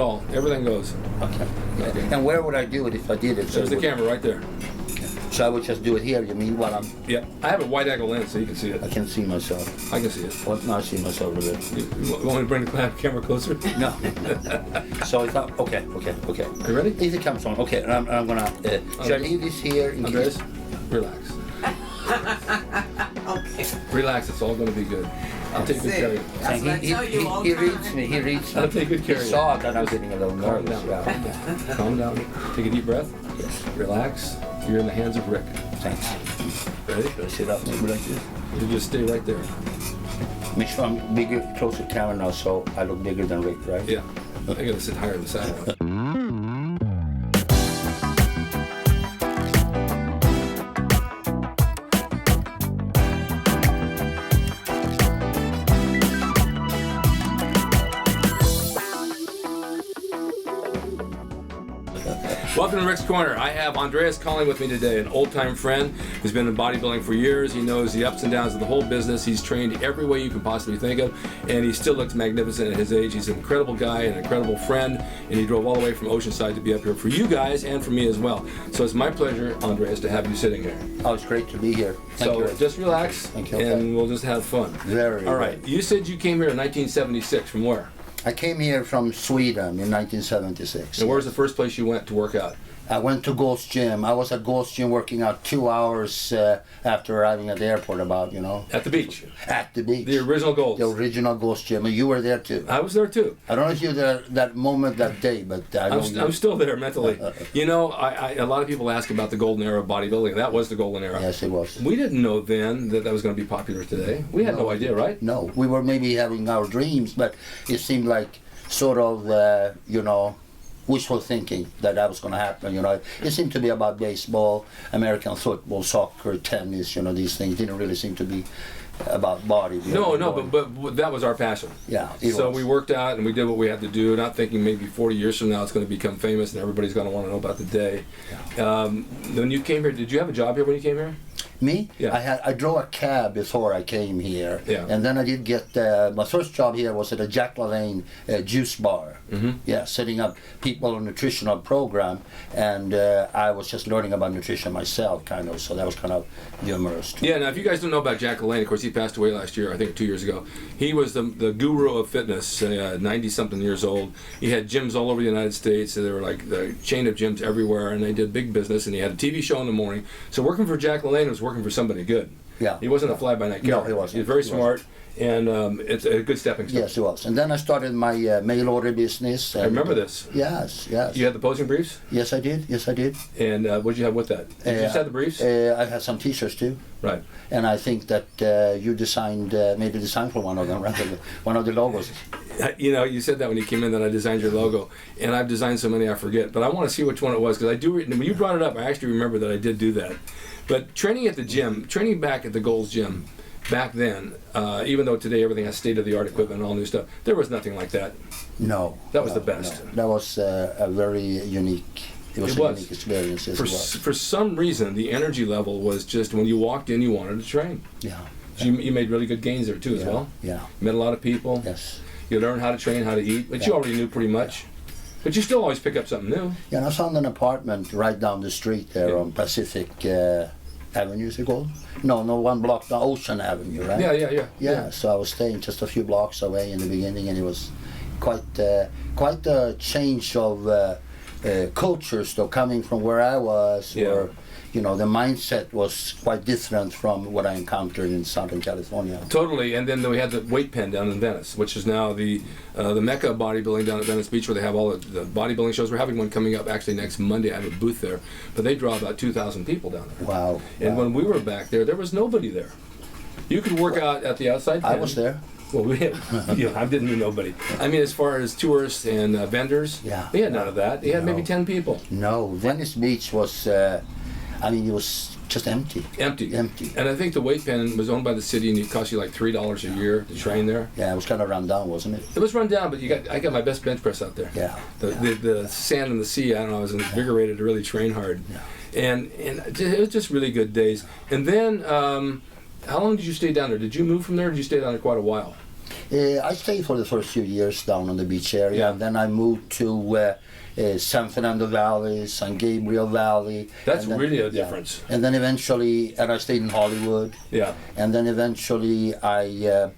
all. Everything goes. Okay. And where would I do it if I did it? There's the camera right there. So I would just do it here, you mean, while I'm... Yeah. I have a wide angle lens so you can see it. I can see myself. I can see it. Well, now I see myself a bit. You want me to bring the camera closer? No. So it's not... Okay. Are you ready? If it comes on. Okay, I'm gonna... should I leave this here? Andreas, relax. Okay. Relax, it's all going to be good. I'll take good care of you. That's what I tell you all He the reads time. me, he reads me. I'll take good care of He you. saw that I was getting a little Calm nervous. down. Yeah. Calm down. Take a deep breath. Yes. Relax. You're in the hands of Rick. Thanks. Ready? Should I sit up maybe like this? You just stay right there. Make sure I'm bigger, closer to camera now so I look bigger than Rick, right? Yeah. I gotta sit higher in the saddle. Welcome to Rick's Corner. I have Andreas Cahling with me today, an old-time friend who's been in bodybuilding for years. He knows the ups and downs of the whole business. He's trained every way you can possibly think of, and he still looks magnificent at his age. He's an incredible guy, an incredible friend, and he drove all the way from Oceanside to be up here for you guys and for me as well. So it's my pleasure, Andreas, to have you sitting here. Oh, it's great to be here. Thank you. Just relax, Thank you. and we'll just have fun. Very All right. You said you came here in 1976. From where? I came here from Sweden in 1976. And where's the first place you went to work out? I went to Ghost Gym. I was at Ghost Gym working out 2 hours after arriving at the airport about, At the beach. At the beach. The original Gold's. The original Ghost Gym. And you were there too. I was there too. I don't know if you were there that moment, that day, but I'm still there mentally. A lot of people ask about the golden era of bodybuilding. That was the golden era. Yes, it was. We didn't know then that was going to be popular today. We had no idea, right? No, we were maybe having our dreams, but it seemed like sort of, wishful thinking that was going to happen. It seemed to be about baseball, American football, soccer, tennis. These things didn't really seem to be about bodybuilding. No, but that was our passion. Yeah. So we worked out and we did what we had to do, not thinking maybe 40 years from now it's going to become famous and everybody's going to want to know about the day. Yeah. When you came here, did you have a job here when you came here? Me? Yeah. I drove a cab before I came here. Yeah. And then I did get, my first job here was at a Jack LaLanne juice bar. Mm-hmm. Yeah, setting up people on a nutritional program. And I was just learning about nutrition myself, kind of. So that was kind of humorous. Yeah, now if you guys don't know about Jack LaLanne, of course he passed away last year, I think 2 years ago. He was the guru of fitness, 90-something years old. He had gyms all over the United States. So they were like the chain of gyms everywhere, and they did big business. And he had a TV show in the morning. So working for Jack LaLanne was working for somebody good. Yeah. He wasn't a fly-by-night No, character. he wasn't. He was very smart, and it's a good stepping stone. Yes, it was. And then I started my mail order business. I remember this. Yes. You had the posing briefs? Yes, I did. And what did you have with that? Did you just have the briefs? I had some T-shirts too. Right. And I think that you made a design for one of them, right? One of the logos. You said that when you came in that I designed your logo, and I've designed so many I forget. But I want to see which one it was because I do. When you brought it up, I actually remember that I did do that. But training at the gym, training back at the Gold's Gym, back then, even though today everything has state-of-the-art equipment and all new stuff, there was nothing like that. No. That was the best. No. That was a very unique. It was a unique experience. Yes, for some reason, the energy level was just when you walked in, you wanted to train. Yeah. You made really good gains there too, as well. Yeah. You met a lot of people. Yes. You learned how to train, how to eat, but you already knew pretty much. But you still always pick up something new. Yeah, and I found an apartment right down the street there on Pacific Avenue, is it called? No, one block down, Ocean Avenue, right? Yeah. So I was staying just a few blocks away in the beginning, and it was quite a change of cultures, though, coming from where I was, where the mindset was quite different from what I encountered in Southern California. Totally, and then we had the weight pen down in Venice, which is now the mecca of bodybuilding down at Venice Beach, where they have all the bodybuilding shows. We're having one coming up actually next Monday. I have a booth there, but they draw about 2,000 people down there. Wow. And when we were back there was nobody there. You could work out at the outside pen. I was there. Well, I didn't mean nobody. I mean, as far as tourists and vendors, they had none of that. They had maybe 10 people. No, Venice Beach was, it was just empty. Empty. Empty. And I think the weight pen was owned by the city, and it cost you like $3 a year to train there. Yeah, it was kind of run down, wasn't it? It was run down, but I got my best bench press out there. Yeah. The sand and the sea, I don't know, I was invigorated to really train hard. Yeah. And it was just really good days. And then, how long did you stay down there? Did you move from there, or did you stay down there quite a while? I stayed for the first few years down on the beach area, Yeah. and then I moved to San Fernando Valley, San Gabriel Valley. That's and then, really a yeah. difference. And then eventually, and I stayed in Hollywood. Yeah. And then eventually I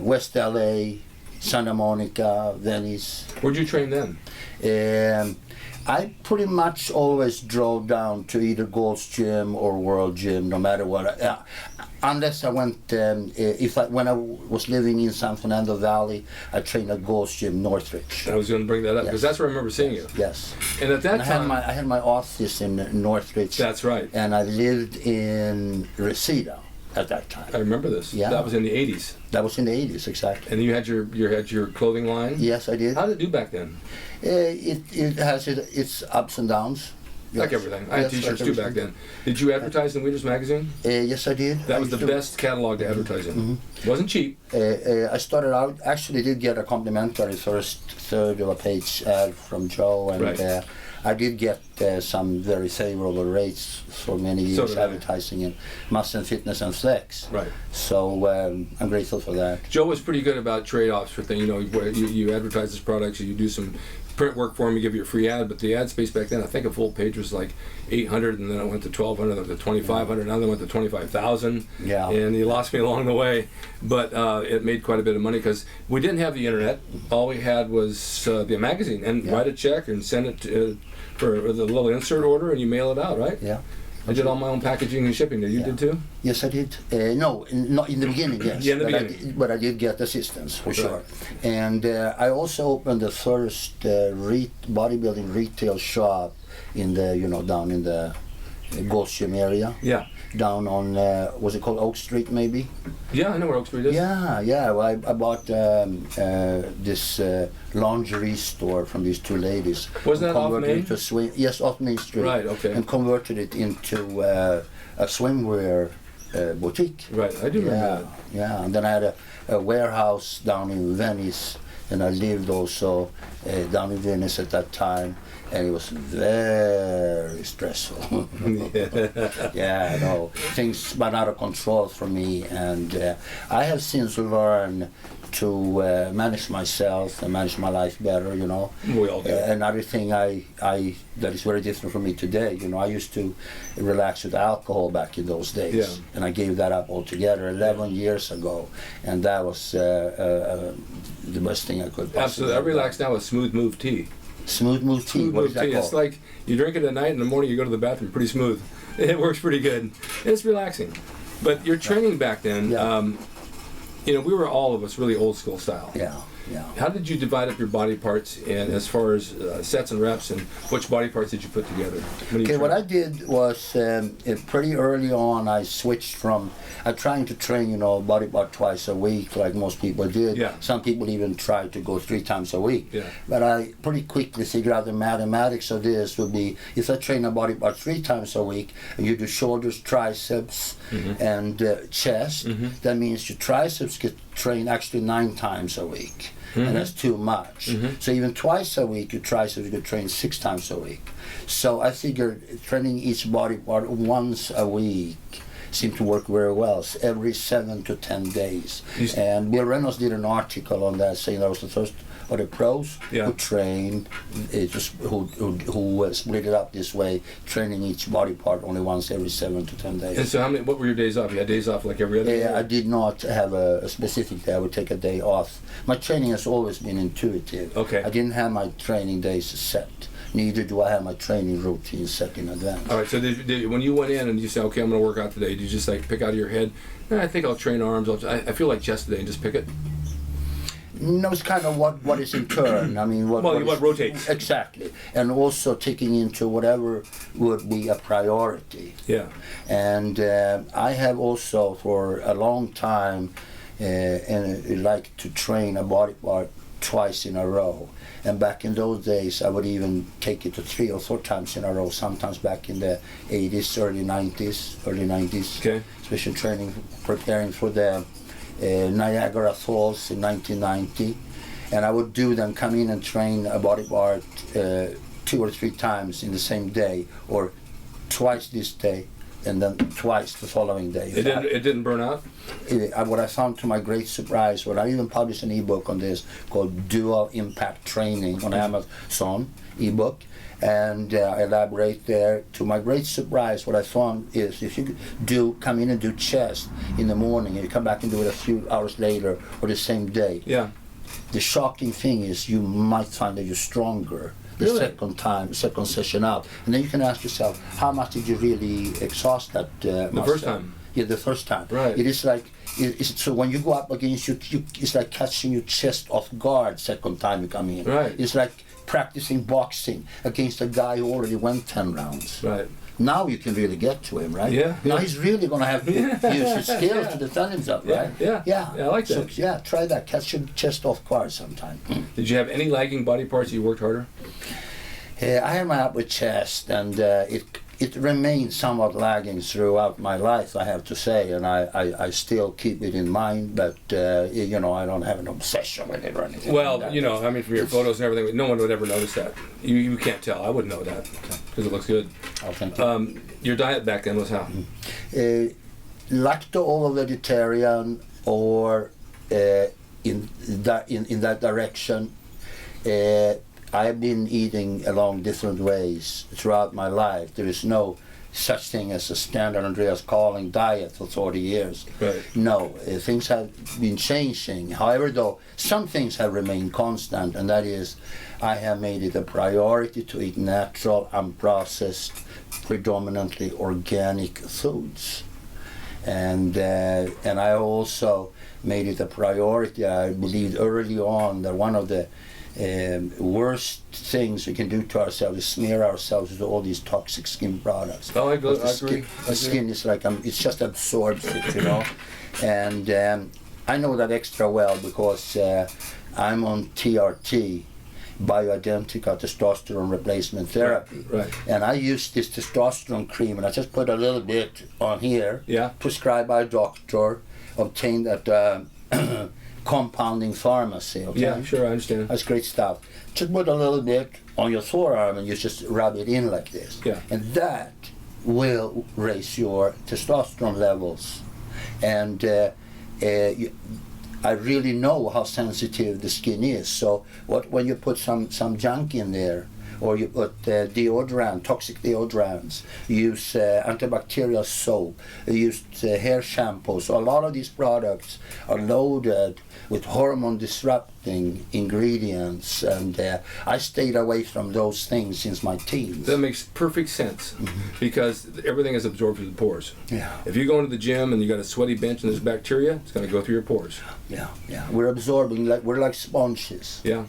West LA, Santa Monica, Venice. Where'd you train then? I pretty much always drove down to either Gold's Gym or World Gym, no matter what. Unless I went, when I was living in San Fernando Valley, I trained at Gold's Gym, Northridge. I was going to bring that up because Yes. that's where I remember seeing you. Yes. And at that And time, I had my office in Northridge. that's right. And I lived in Reseda at that time. I remember this. Yeah. That was in the 80s. That was in the 80s, exactly. And you had your clothing line? Yes, I did. How did it do back then? It has its ups and downs. Like Yes. everything. I had Yes, t-shirts like too back then. Did you advertise in Weeders Magazine? Yes, I did. That I was the used to- best catalog to advertise in. Mm-hmm. Wasn't cheap. I started out, actually did get a complimentary first third of a page ad from Joe, and Right. I did get some very favorable rates for many So years did I. advertising in Muscle and Fitness and Flex. Right. So I'm grateful for that. Joe was pretty good about trade-offs for things. You know, where you advertise his products, you do some print work for him, you give you a free ad, but the ad space back then, I think a full page was like 800, and then it went to 1,200, then to 2,500, now they went to 25,000. Yeah. And he lost me along the way, but it made quite a bit of money because we didn't have the internet. All we had was the magazine, and Yeah. write a check and send it for the little insert order, and you mail it out, right? Yeah. I did all my own packaging and shipping. You Yeah. did too? Yes, I did. No, not in the beginning, yes. Yeah, in the but beginning. but I did get assistance, for Right. sure. And I also opened the first bodybuilding retail shop in the, down in the Gold's Gym area. Yeah. Down on, was it called Oak Street, maybe? Yeah, I know where Oak Street is. Yeah. Well, I bought this lingerie store from these two ladies. Wasn't that off Converted Main? it to yes, off Main Street. Right, okay. And converted it into a swimwear boutique. Right, I do remember that. Yeah. And then I had a warehouse down in Venice, and I lived also down in Venice at that time. And it was very stressful. Yeah, I know. Things spun out of control for me, and I have since learned to manage myself and manage my life better, We all do. Another thing that is very different from me today, I used to relax with alcohol back in those days. Yeah. And I gave that up altogether 11 years ago, and that was the best thing I could possibly Absolutely. I have done. relax now with Smooth Move tea. Smooth Move tea, Smooth what Move is that tea. called? It's like you drink it at night, in the morning you go to the bathroom, pretty smooth. It works pretty good. It's relaxing. But your training back then, Yeah. We were all of us really old school style. Yeah. How did you divide up your body parts, and as far as sets and reps, and which body parts did you put together? Okay, what I did was pretty early on. I switched from trying to train, body part twice a week, like most people did. Yeah. Some people even try to go 3 times a week. Yeah. But I pretty quickly figured out the mathematics of this would be if I train a body part 3 times a week, and you do shoulders, triceps, and chest, that means your triceps get trained actually 9 times a week. And that's too much. So even twice a week, your triceps get trained 6 times a week. So I figured training each body part once a week seemed to work very well, every 7 to 10 days. And Bill Reynolds did an article on that, saying that was the first of the pros who trained, who split it up this way, training each body part only once every 7 to 10 days. And so what were your days off? You had days off like every other day? I did not have a specific day. I would take a day off. My training has always been intuitive. Okay. I didn't have my training days set. Neither do I have my training routine set in advance. All right, so when you went in and you said, okay, I'm going to work out today, did you just pick out of your head, I think I'll train arms, I feel like chest today, and just pick it? No, it's kind of what is in turn. I mean, what rotates. Exactly. And also taking into whatever would be a priority. Yeah. And I have also for a long time like to train a body part twice in a row. And back in those days, I would even take it to 3 or 4 times in a row, sometimes back in the 80s, early 90s. Okay. Especially preparing for the Niagara Falls in 1990. And I would come in and train a body part 2 or 3 times in the same day, or twice this day and then twice the following day. It didn't burn out? What I found to my great surprise, what I even published an ebook on this called Dual Impact Training on Amazon ebook, and I elaborate there. To my great surprise, what I found is if you come in and do chest in the morning and you come back and do it a few hours later or the same day, the shocking thing is you might find that you're stronger the second session out. And then you can ask yourself, how much did you really exhaust that muscle? The first time? Yeah, the first time. Right. It is like, so when you go up against you, it's like catching your chest off guard second time you come in. Right. It's like practicing boxing against a guy who already went 10 rounds. Right. Now you can really get to him, right? Yeah. Now he's really going to have to use his skills to defend himself, right? Yeah, I like that. So, try that. Catch your chest off guard sometime. Did you have any lagging body parts you worked harder? I had my upper chest, and it remained somewhat lagging throughout my life, I have to say, and I still keep it in mind, but I don't have an obsession with it or anything. Well, like that. I mean, from your photos and everything, no one would ever notice that. You can't tell. I wouldn't know that because it looks good. Oh, thank you. Your diet back then was how? Lacto-ovo-vegetarian, or in that direction. I've been eating along different ways throughout my life. There is no such thing as a standard Andreas Cahling diet for 40 years. Right. No, things have been changing. However, though, some things have remained constant, and that is I have made it a priority to eat natural, unprocessed, predominantly organic foods. And I also made it a priority. I believed early on that one of the worst things we can do to ourselves is smear ourselves with all these toxic skin products. Oh, I agree. The skin is like, it's just absorbs it, And I know that extra well because I'm on TRT, bioidentical testosterone replacement therapy. Right. And I use this testosterone cream, and I just put a little bit on here, prescribed by a doctor, obtained at compounding pharmacy. Okay? Yeah, sure, I understand. That's great stuff. Just put a little bit on your forearm and you just rub it in like this. Yeah. And that will raise your testosterone levels. And I really know how sensitive the skin is. So when you put some junk in there, or you put deodorant, toxic deodorants, use antibacterial soap, use hair shampoo. So a lot of these products are loaded with hormone disrupting ingredients, and I stayed away from those things since my teens. That makes perfect sense because everything is absorbed through the pores. Yeah. If you go into the gym and you got a sweaty bench and there's bacteria, it's going to go through your pores. Yeah. We're absorbing, we're like sponges. Yeah.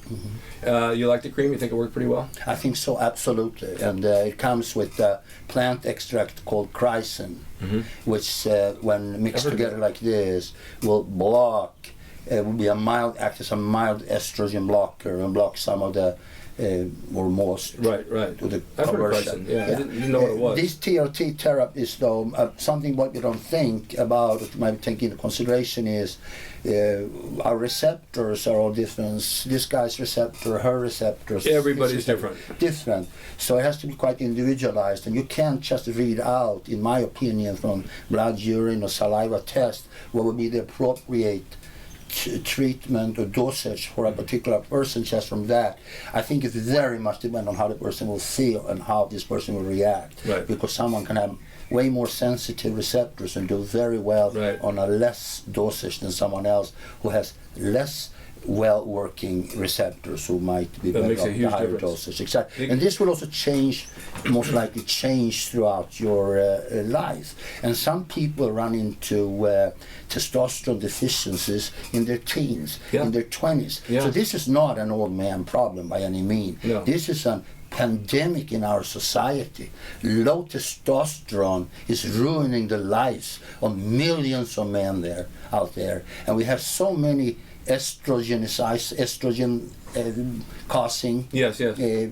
You like the cream? You think it worked pretty well? I think so, absolutely. And it comes with a plant extract called chrysin, which when mixed together like this will block, it will be act as a mild estrogen blocker and block some of the or most right to the I've heard of conversion. Bryson. I didn't know what it was. These TRT therapies, though, something what you don't think about, what you might take into consideration is our receptors are all different. This guy's receptor, her receptors. Everybody's different. Different. So it has to be quite individualized, and you can't just read out, in my opinion, from blood, urine, or saliva test what would be the appropriate treatment or dosage for a particular person just from that. I think it very much depends on how the person will feel and how this person will react. Right. Because someone can have way more sensitive receptors and do very well on a less dosage than someone else who has less well-working receptors who might be better on the higher dosage. Exactly. And this will also most likely change throughout your life. And some people run into testosterone deficiencies in their teens, in their 20s. Yeah. So this is not an old man problem by any means. No. This is a pandemic in our society. Low testosterone is ruining the lives of millions of men out there. And we have so many estrogen causing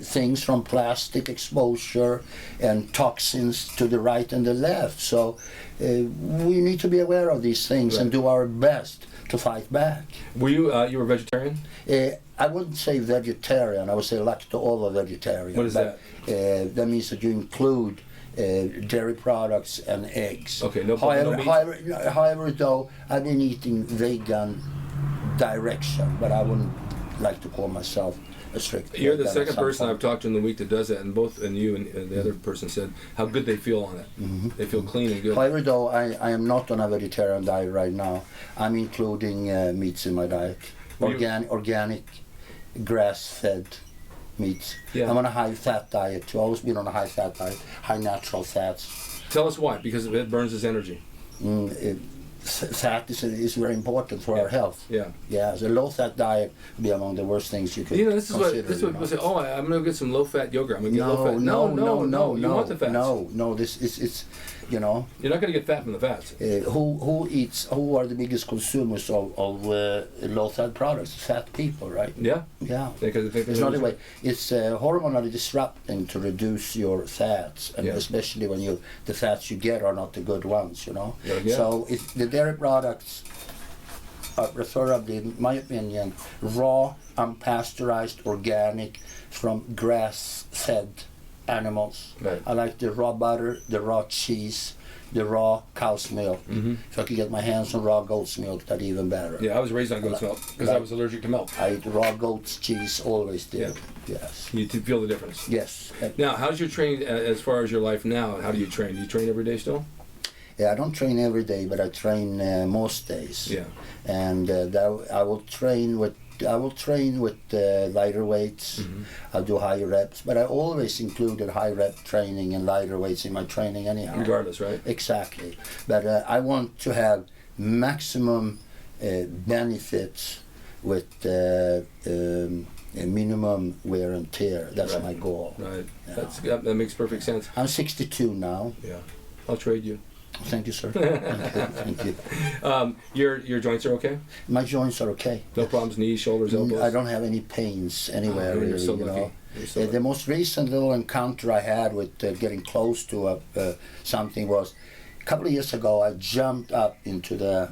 things from plastic exposure and toxins to the right and the left. So we need to be aware of these things and do our best to fight back. Were you were vegetarian? I wouldn't say vegetarian. I would say lacto-ovo-vegetarian. What is that? That means that you include dairy products and eggs. Okay, no however, meat? however, though, I've been eating vegan direction, but I wouldn't like to call myself a strict You're the vegan second at some person point. I've talked to in the week that does that, and both you and the other person said how good they feel on it. They feel clean and good. However, though, I am not on a vegetarian diet right now. I'm including meats in my diet. Organic, grass-fed meats. Yeah. I'm on a high-fat diet too. I've always been on a high-fat diet, high natural fats. Tell us why. Because it burns his energy. Fat is very important for our health. Yeah. Yeah, so a low-fat diet would be among the worst things you could This is consider. what people say. Oh, I'm going to get some low-fat yogurt. I'm going to get No, low-fat. no. You want the fats. No. This it's you know. You're not going to get fat from the fats. Who are the biggest consumers of low-fat products? Fat people, right? Yeah. Yeah. Because There's no other way. It's hormonally disrupting to reduce your fats, and Yeah. especially when the fats you get are not the good ones, you know. Yeah. So the dairy products are preferably, in my opinion, raw, unpasteurized, organic, from grass-fed animals. Right. I like the raw butter, the raw cheese, the raw cow's milk. If I could get my hands on raw goat's milk, that'd even better. Yeah, I was raised on goat's milk because I was allergic to milk. I eat raw goat's cheese, always did. Yeah. Yes. You feel the difference. Yes. Now, how's your training as far as your life now? How do you train? Do you train every day still? Yeah, I don't train every day, but I train most days. Yeah. And I will train with lighter weights. I'll do higher reps, but I always included high rep training and lighter weights in my training anyhow. Regardless, right? Exactly. But I want to have maximum benefits with minimum wear and tear. That's Right. my goal. Right. Yeah. That makes perfect sense. I'm 62 now. Yeah. I'll trade you. Thank you, sir. Thank you. Your joints are okay? My joints are okay. No problems, knees, shoulders, elbows? I don't have any pains anywhere, you're really. so You lucky. know. You're so lucky. The most recent little encounter I had with getting close to something was a couple of years ago. I jumped up into the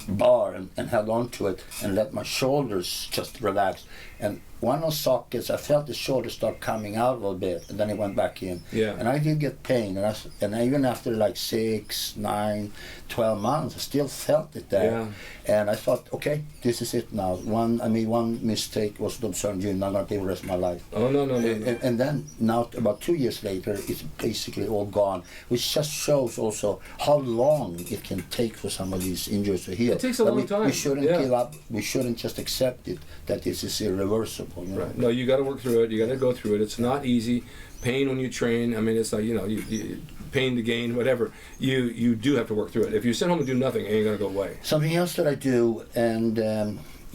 bar and held on to it and let my shoulders just relax. And one of the sockets, I felt the shoulder start coming out a little bit, and then it went back in. Yeah. And I did get pain, and even after like 6, 9, 12 months, I still felt it there. Yeah. And I thought, okay, this is it now. One mistake was to observe you, not going to be the rest of my life. Oh, no. And then now, about 2 years later, it's basically all gone, which just shows also how long it can take for some of these injuries to heal. It takes a long time. We shouldn't Yeah. give up. We shouldn't just accept it that this is irreversible. You know? Right. No, you got to work through it. You got to go through it. It's not easy. Pain when you train. I mean, it's like, you pain to gain, whatever. You do have to work through it. If you sit home and do nothing, it ain't going to go away. Something else that I do, and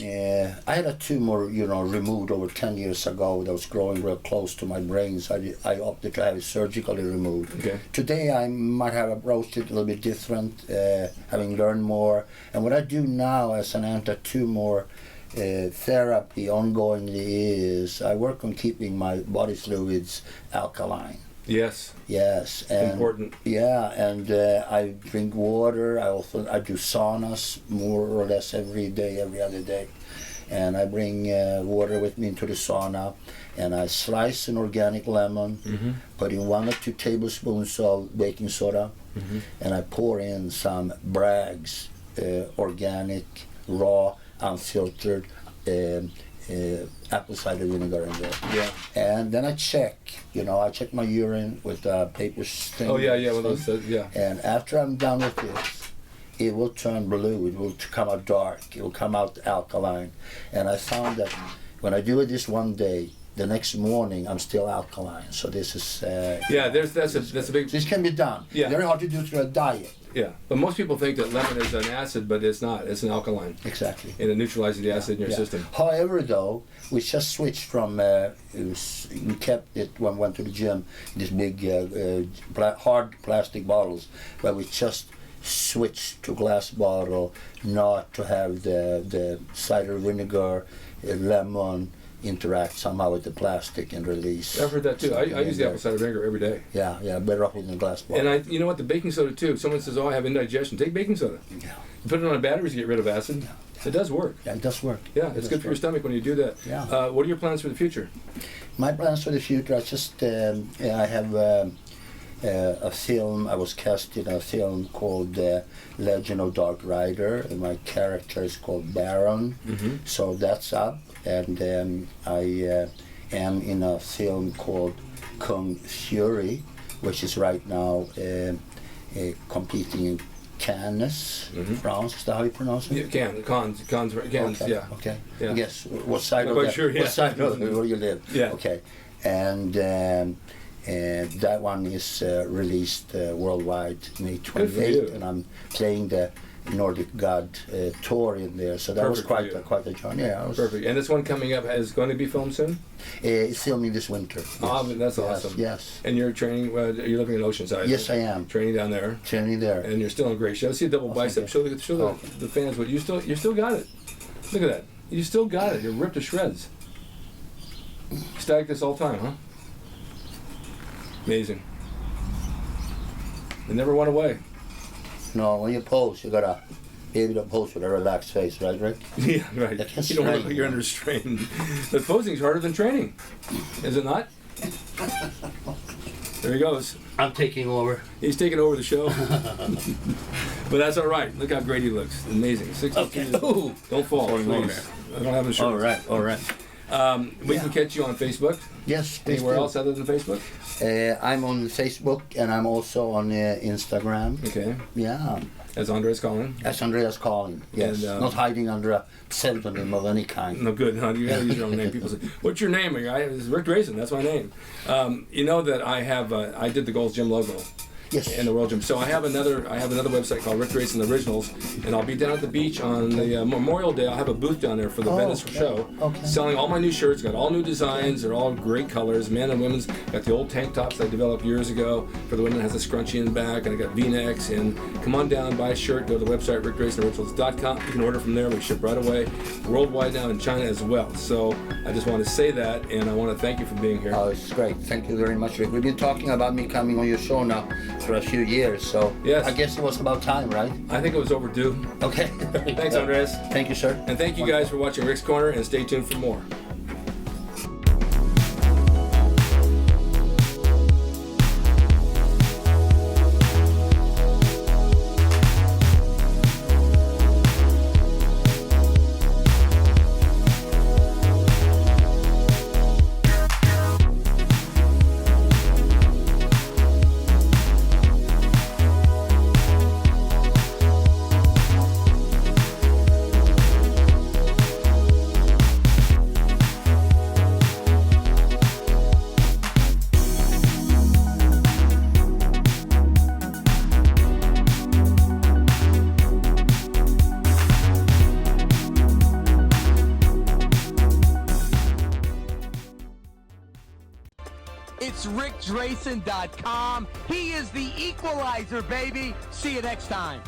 I had a tumor, removed over 10 years ago that was growing real close to my brain, so I opted to have it surgically removed. Okay. Today I might have approached it a little bit different, having learned more. And what I do now as an anti-tumor therapy ongoingly is I work on keeping my body fluids alkaline. Yes. Yes, and Important. Yeah, and I drink water. I do saunas more or less every day, every other day, and I bring water with me into the sauna, and I slice an organic lemon, put in 1 or 2 tablespoons of baking soda, and I pour in some Bragg's organic, raw, unfiltered apple cider vinegar in there. Yeah. And then I check my urine with a paper thing. Oh, yeah, one of those, yeah. And after I'm done with this, it will turn blue, it will come out dark, it will come out alkaline. And I found that when I do this one day, the next morning I'm still alkaline. So this is... that's a big... This can be done. Yeah. Very hard to do through a diet. Yeah, but most people think that lemon is an acid, but it's not. It's an alkaline. Exactly. And it neutralizes the acid in your system. However, though, we just switched from, we kept it when we went to the gym, these big hard plastic bottles, but we just switched to glass bottle, not to have the cider vinegar, lemon, interact somehow with the plastic and release. I've heard that too. I use the apple cider vinegar every day. Yeah, better off in a glass bottle. And you know what, the baking soda too. Someone says, "Oh, I have indigestion." Take baking soda. Yeah. You put it on batteries to get rid of acid. It does work. Yeah, it does work. Yeah, it's good for your stomach when you do that. Yeah. What are your plans for the future? My plans for the future, I have a film. I was cast in a film called Legend of Dark Rider, and my character is called Baron. So that's up. And then I am in a film called Kung Fury, which is right now competing in Cannes, France. Is that how you pronounce it? Yeah, Cannes, Okay. yeah. Okay. Yeah. Yes. What side Not of quite sure, yeah. what side of where you live? Yeah. Okay. And that one is released worldwide May Good for you. 28th, and I'm playing the Nordic God tour in there. So that was Perfect for quite a journey. Yeah, Perfect. And this one coming up is going to be filmed soon? It's filming this winter. Yes. That's Yes, awesome. Yes. And you're training, you're living in Oceanside. Yes, right? I am. Training down there. Training there. And you're still in great shape. See a double bicep. Show the fans what you still got it. Look at that. You still got it. You're ripped to shreds. Stacked this all time, huh? Amazing. It never went away. No, when you pose, you gotta be able to pose with a relaxed face, right, Rick? Yeah, right. That can You don't look strain like you're under strain. But posing's harder than training, is it not? There he goes. I'm taking over. He's taking over the show. But that's all right. Look how great he looks. Amazing. 62. Okay. Ooh. Don't fall, Falling please. I don't have insurance. All right. We can catch you on Facebook. Yes, please Anywhere do. else other than Facebook? I'm on Facebook, and I'm also on Instagram. Okay. Yeah, As Andreas Cahling. that's Andreas Cahling. Yes, And, not hiding under a pseudonym of any kind. No good, huh? You gotta use your own name. People say, "What's your name?" It's Rick Drasin. That's my name. You know that I have. I did the Gold's Gym logo. Yes. In the World Gym. So I have another website called Rick Drasin Originals, and I'll be down at the beach on the Memorial Day. I'll have a booth down there for the Venice show, selling all my new shirts. Got all new designs. They're all great colors, men and women's. Got the old tank tops I developed years ago. For the women, it has a scrunchie in the back, and I got V-necks. And come on down, buy a shirt. Go to the website rickdrasinoriginals.com. You can order from there. We ship right away, worldwide now in China as well. So I just want to say that, and I want to thank you for being here. Oh, it's great. Thank you very much, Rick. We've been talking about me coming on your show now for a few years, so Yes. I guess it was about time, right? I think it was overdue. Okay. Thanks, Andreas. Thank you, sir. And thank you guys for watching Rick's Corner, and stay tuned for more. It's rickdrasin.com. He is the equalizer, baby. See you next time.